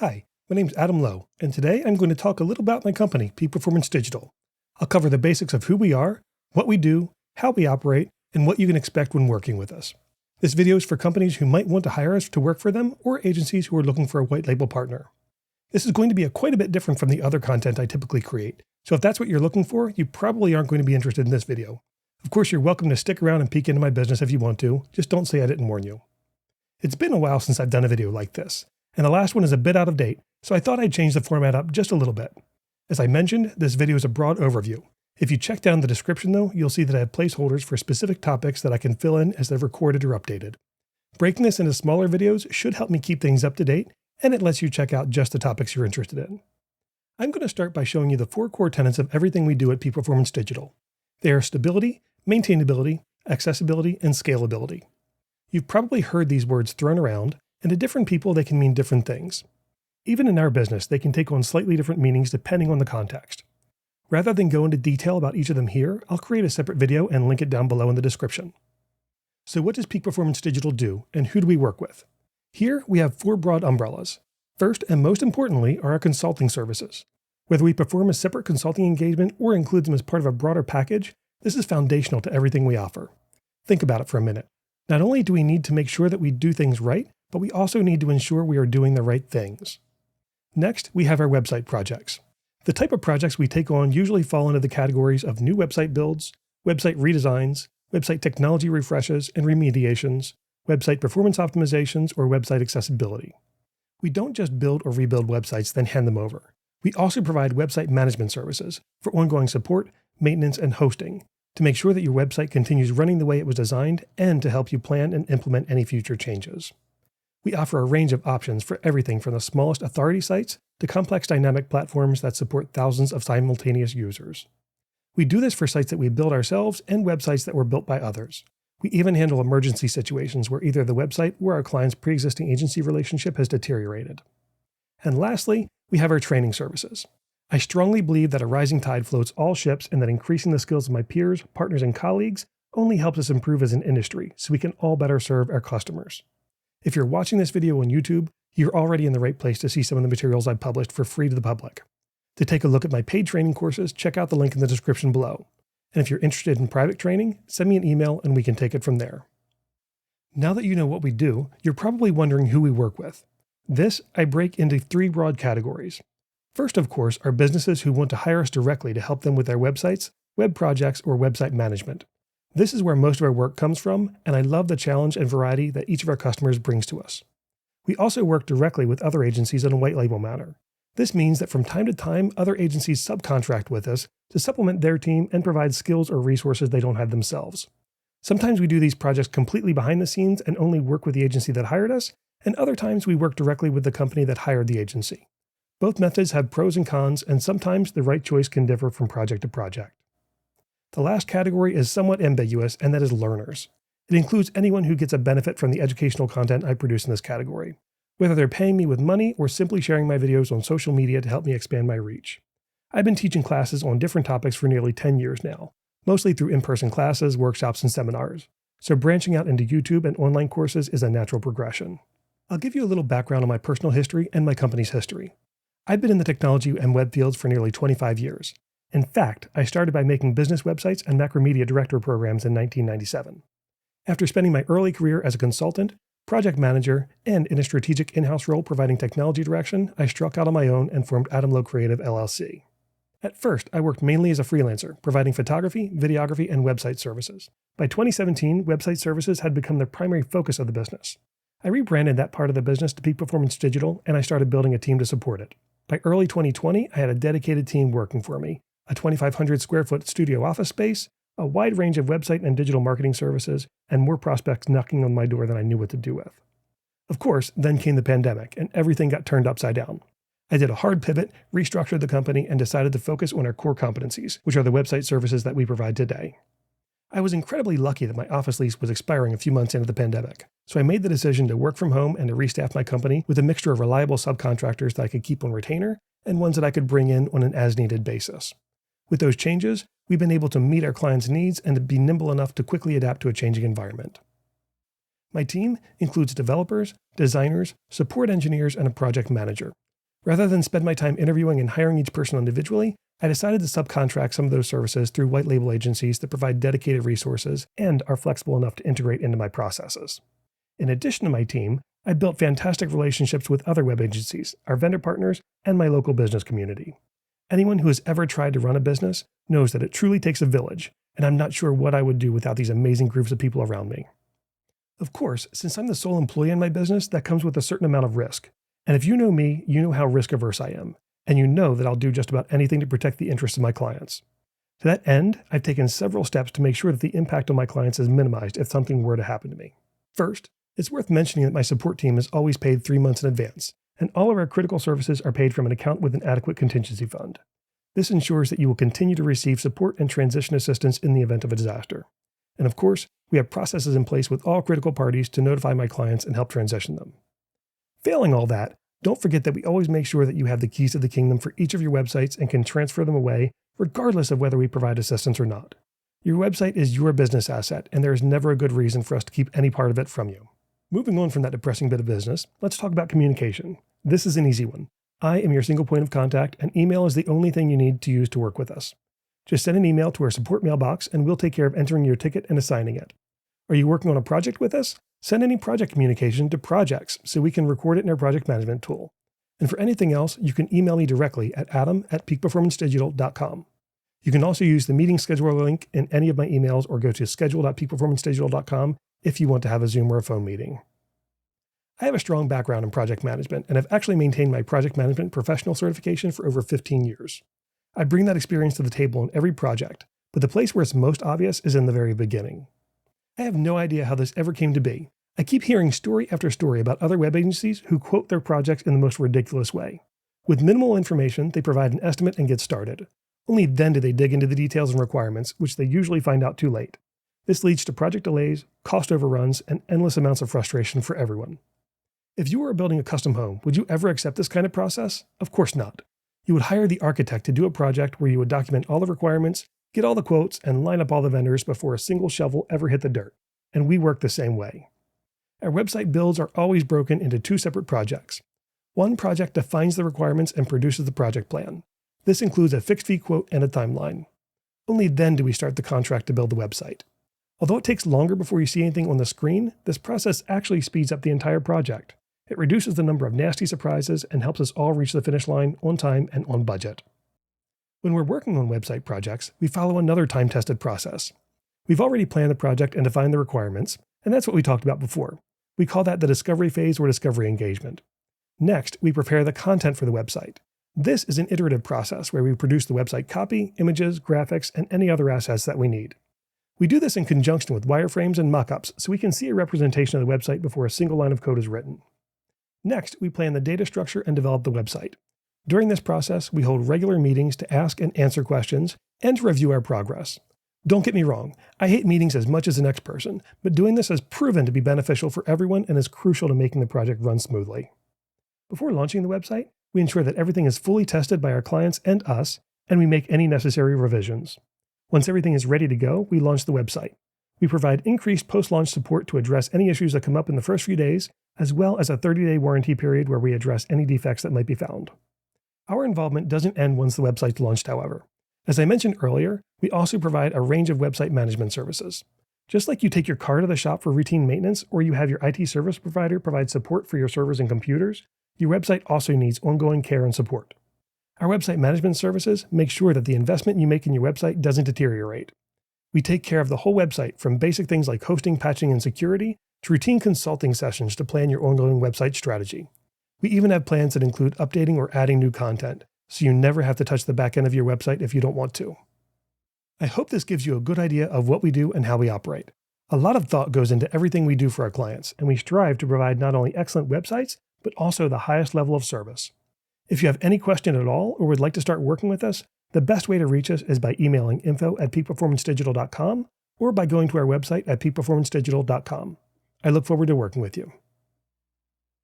Hi, my name's Adam Lowe, and today I'm going to talk a little about my company, Peak Performance Digital. I'll cover the basics of who we are, what we do, how we operate, and what you can expect when working with us. This video is for companies who might want to hire us to work for them or agencies who are looking for a white label partner. This is going to be quite a bit different from the other content I typically create, so if that's what you're looking for, you probably aren't going to be interested in this video. Of course, you're welcome to stick around and peek into my business if you want to, just don't say I didn't warn you. It's been a while since I've done a video like this, and the last one is a bit out of date, so I thought I'd change the format up just a little bit. As I mentioned, this video is a broad overview. If you check down the description though, you'll see that I have placeholders for specific topics that I can fill in as they're recorded or updated. Breaking this into smaller videos should help me keep things up to date, and it lets you check out just the topics you're interested in. I'm going to start by showing you the 4 core tenets of everything we do at Peak Performance Digital. They are stability, maintainability, accessibility, and scalability. You've probably heard these words thrown around, and to different people they can mean different things. Even in our business, they can take on slightly different meanings depending on the context. Rather than go into detail about each of them here, I'll create a separate video and link it down below in the description. So what does Peak Performance Digital do, and who do we work with? Here we have 4 broad umbrellas. First, and most importantly, are our consulting services. Whether we perform a separate consulting engagement or include them as part of a broader package, this is foundational to everything we offer. Think about it for a minute. Not only do we need to make sure that we do things right, but we also need to ensure we are doing the right things. Next, we have our website projects. The type of projects we take on usually fall into the categories of new website builds, website redesigns, website technology refreshes and remediations, website performance optimizations, or website accessibility. We don't just build or rebuild websites then hand them over. We also provide website management services for ongoing support, maintenance, and hosting to make sure that your website continues running the way it was designed and to help you plan and implement any future changes. We offer a range of options for everything from the smallest authority sites to complex dynamic platforms that support thousands of simultaneous users. We do this for sites that we build ourselves and websites that were built by others. We even handle emergency situations where either the website or our client's pre-existing agency relationship has deteriorated. And lastly, we have our training services. I strongly believe that a rising tide floats all ships and that increasing the skills of my peers, partners, and colleagues only helps us improve as an industry so we can all better serve our customers. If you're watching this video on YouTube, you're already in the right place to see some of the materials I've published for free to the public. To take a look at my paid training courses, check out the link in the description below. And if you're interested in private training, send me an email and we can take it from there. Now that you know what we do, you're probably wondering who we work with. This I break into 3 broad categories. First, of course, are businesses who want to hire us directly to help them with their websites, web projects, or website management. This is where most of our work comes from, and I love the challenge and variety that each of our customers brings to us. We also work directly with other agencies in a white label manner. This means that from time to time, other agencies subcontract with us to supplement their team and provide skills or resources they don't have themselves. Sometimes we do these projects completely behind the scenes and only work with the agency that hired us, and other times we work directly with the company that hired the agency. Both methods have pros and cons, and sometimes the right choice can differ from project to project. The last category is somewhat ambiguous, and that is learners. It includes anyone who gets a benefit from the educational content I produce in this category, whether they're paying me with money or simply sharing my videos on social media to help me expand my reach. I've been teaching classes on different topics for nearly 10 years now, mostly through in-person classes, workshops, and seminars, so branching out into YouTube and online courses is a natural progression. I'll give you a little background on my personal history and my company's history. I've been in the technology and web fields for nearly 25 years. In fact, I started by making business websites and macromedia director programs in 1997. After spending my early career as a consultant, project manager, and in a strategic in-house role providing technology direction, I struck out on my own and formed Adam Lowe Creative LLC. At first, I worked mainly as a freelancer, providing photography, videography, and website services. By 2017, website services had become the primary focus of the business. I rebranded that part of the business to Peak Performance Digital, and I started building a team to support it. By early 2020, I had a dedicated team working for me, a 2,500 square foot studio office space, a wide range of website and digital marketing services, and more prospects knocking on my door than I knew what to do with. Of course, then came the pandemic, and everything got turned upside down. I did a hard pivot, restructured the company, and decided to focus on our core competencies, which are the website services that we provide today. I was incredibly lucky that my office lease was expiring a few months into the pandemic, so I made the decision to work from home and to restaff my company with a mixture of reliable subcontractors that I could keep on retainer and ones that I could bring in on an as-needed basis. With those changes, we've been able to meet our clients' needs and to be nimble enough to quickly adapt to a changing environment. My team includes developers, designers, support engineers, and a project manager. Rather than spend my time interviewing and hiring each person individually, I decided to subcontract some of those services through white label agencies that provide dedicated resources and are flexible enough to integrate into my processes. In addition to my team, I built fantastic relationships with other web agencies, our vendor partners, and my local business community. Anyone who has ever tried to run a business knows that it truly takes a village, and I'm not sure what I would do without these amazing groups of people around me. Of course, since I'm the sole employee in my business, that comes with a certain amount of risk. And if you know me, you know how risk averse I am, and you know that I'll do just about anything to protect the interests of my clients. To that end, I've taken several steps to make sure that the impact on my clients is minimized if something were to happen to me. First, it's worth mentioning that my support team is always paid 3 months in advance, and all of our critical services are paid from an account with an adequate contingency fund. This ensures that you will continue to receive support and transition assistance in the event of a disaster. And of course, we have processes in place with all critical parties to notify my clients and help transition them. Failing all that, don't forget that we always make sure that you have the keys to the kingdom for each of your websites and can transfer them away regardless of whether we provide assistance or not. Your website is your business asset, and there is never a good reason for us to keep any part of it from you. Moving on from that depressing bit of business, let's talk about communication. This is an easy one. I am your single point of contact, and email is the only thing you need to use to work with us. Just send an email to our support mailbox, and we'll take care of entering your ticket and assigning it. Are you working on a project with us? Send any project communication to projects so we can record it in our project management tool. And for anything else, you can email me directly at adam@peakperformancedigital.com. You can also use the meeting scheduler link in any of my emails or go to schedule.peakperformancedigital.com if you want to have a Zoom or a phone meeting. I have a strong background in project management, and I've actually maintained my project management professional certification for over 15 years. I bring that experience to the table in every project, but the place where it's most obvious is in the very beginning. I have no idea how this ever came to be. I keep hearing story after story about other web agencies who quote their projects in the most ridiculous way. With minimal information, they provide an estimate and get started. Only then do they dig into the details and requirements, which they usually find out too late. This leads to project delays, cost overruns, and endless amounts of frustration for everyone. If you were building a custom home, would you ever accept this kind of process? Of course not. You would hire the architect to do a project where you would document all the requirements, get all the quotes, and line up all the vendors before a single shovel ever hit the dirt. And we work the same way. Our website builds are always broken into 2 separate projects. One project defines the requirements and produces the project plan. This includes a fixed fee quote and a timeline. Only then do we start the contract to build the website. Although it takes longer before you see anything on the screen, this process actually speeds up the entire project. It reduces the number of nasty surprises and helps us all reach the finish line on time and on budget. When we're working on website projects, we follow another time-tested process. We've already planned the project and defined the requirements, and that's what we talked about before. We call that the discovery phase or discovery engagement. Next, we prepare the content for the website. This is an iterative process where we produce the website copy, images, graphics, and any other assets that we need. We do this in conjunction with wireframes and mockups so we can see a representation of the website before a single line of code is written. Next, we plan the data structure and develop the website. During this process, we hold regular meetings to ask and answer questions and to review our progress. Don't get me wrong, I hate meetings as much as the next person, but doing this has proven to be beneficial for everyone and is crucial to making the project run smoothly. Before launching the website, we ensure that everything is fully tested by our clients and us, and we make any necessary revisions. Once everything is ready to go, we launch the website. We provide increased post-launch support to address any issues that come up in the first few days, as well as a 30-day warranty period where we address any defects that might be found. Our involvement doesn't end once the website's launched, however. As I mentioned earlier, we also provide a range of website management services. Just like you take your car to the shop for routine maintenance, or you have your IT service provider provide support for your servers and computers, your website also needs ongoing care and support. Our website management services make sure that the investment you make in your website doesn't deteriorate. We take care of the whole website, from basic things like hosting, patching, and security, to routine consulting sessions to plan your ongoing website strategy. We even have plans that include updating or adding new content, so you never have to touch the back end of your website if you don't want to. I hope this gives you a good idea of what we do and how we operate. A lot of thought goes into everything we do for our clients, and we strive to provide not only excellent websites, but also the highest level of service. If you have any question at all or would like to start working with us, the best way to reach us is by emailing info@peakperformancedigital.com or by going to our website at peakperformancedigital.com. I look forward to working with you.